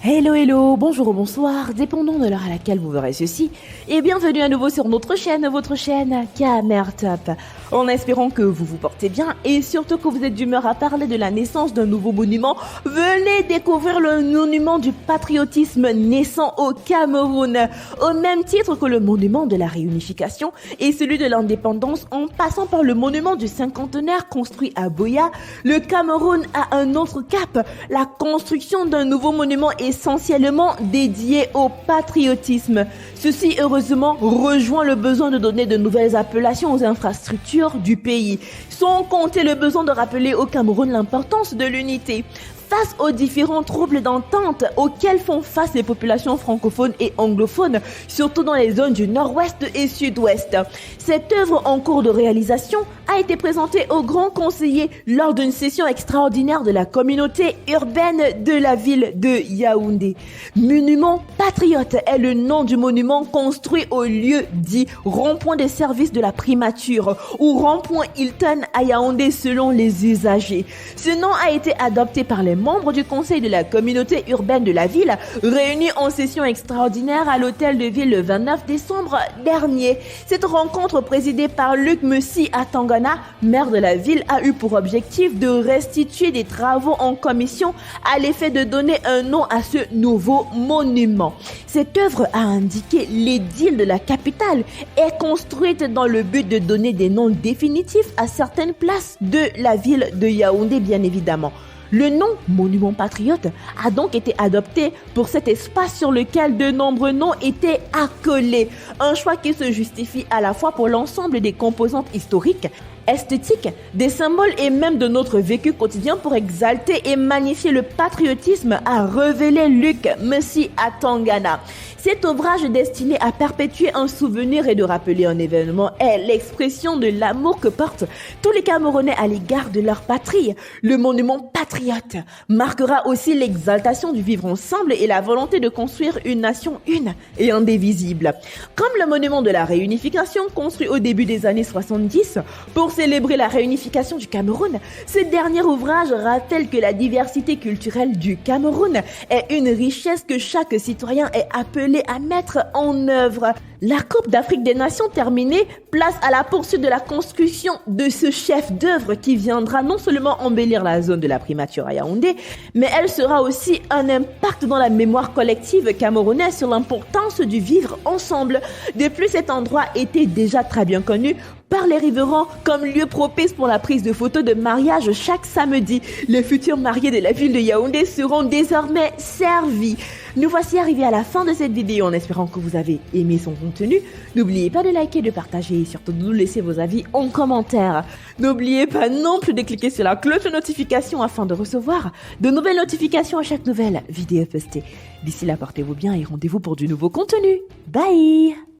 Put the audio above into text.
Hello hello, bonjour ou bonsoir, dépendant de l'heure à laquelle vous verrez ceci, et bienvenue à nouveau sur notre chaîne, votre chaîne Camertop. En espérant que vous vous portez bien et surtout que vous êtes d'humeur à parler de la naissance d'un nouveau monument, venez découvrir le monument du patriotisme naissant au Cameroun. Au même titre que le monument de la réunification et celui de l'indépendance, en passant par le monument du cinquantenaire construit à Buea, le Cameroun a un autre cap, la construction d'un nouveau monument essentiellement dédié au patriotisme. Ceci, heureusement, rejoint le besoin de donner de nouvelles appellations aux infrastructures du pays, sans compter le besoin de rappeler au Cameroun l'importance de l'unité. Face aux différents troubles d'entente auxquels font face les populations francophones et anglophones, surtout dans les zones du nord-ouest et sud-ouest. Cette œuvre en cours de réalisation a été présentée au grand conseiller lors d'une session extraordinaire de la communauté urbaine de la ville de Yaoundé. Monument patriote est le nom du monument construit au lieu dit rond-point des services de la primature ou rond-point Hilton à Yaoundé selon les usagers. Ce nom a été adopté par les membres du conseil de la communauté urbaine de la ville, réunis en session extraordinaire à l'hôtel de ville le 29 décembre dernier. Cette rencontre présidée par Luc Messi Atangana, maire de la ville, a eu pour objectif de restituer des travaux en commission à l'effet de donner un nom à ce nouveau monument. Cette œuvre, a indiqué l'édile de la capitale, est construite dans le but de donner des noms définitifs à certaines places de la ville de Yaoundé, bien évidemment. Le nom Monument Patriote a donc été adopté pour cet espace sur lequel de nombreux noms étaient accolés. Un choix qui se justifie à la fois pour l'ensemble des composantes historiques, esthétiques, des symboles et même de notre vécu quotidien pour exalter et magnifier le patriotisme, a révélé Luc Messi Atangana. Cet ouvrage destiné à perpétuer un souvenir et de rappeler un événement est l'expression de l'amour que portent tous les Camerounais à l'égard de leur patrie. Le monument patriote marquera aussi l'exaltation du vivre ensemble et la volonté de construire une nation une et indivisible. Comme le monument de la réunification construit au début des années 70 pour célébrer la réunification du Cameroun, ce dernier ouvrage rappelle que la diversité culturelle du Cameroun est une richesse que chaque citoyen est appelé à mettre en œuvre. La Coupe d'Afrique des Nations terminée, place à la poursuite de la construction de ce chef d'œuvre qui viendra non seulement embellir la zone de la primature à Yaoundé, mais elle sera aussi un impact dans la mémoire collective camerounaise sur l'importance du vivre ensemble. De plus, cet endroit était déjà très bien connu par les riverains comme lieu propice pour la prise de photos de mariage chaque samedi. Les futurs mariés de la ville de Yaoundé seront désormais servis. Nous voici arrivés à la fin de cette vidéo en espérant que vous avez aimé son contenu. N'oubliez pas de liker, de partager et surtout de nous laisser vos avis en commentaire. N'oubliez pas non plus de cliquer sur la cloche de notification afin de recevoir de nouvelles notifications à chaque nouvelle vidéo postée. D'ici là, portez-vous bien et rendez-vous pour du nouveau contenu. Bye!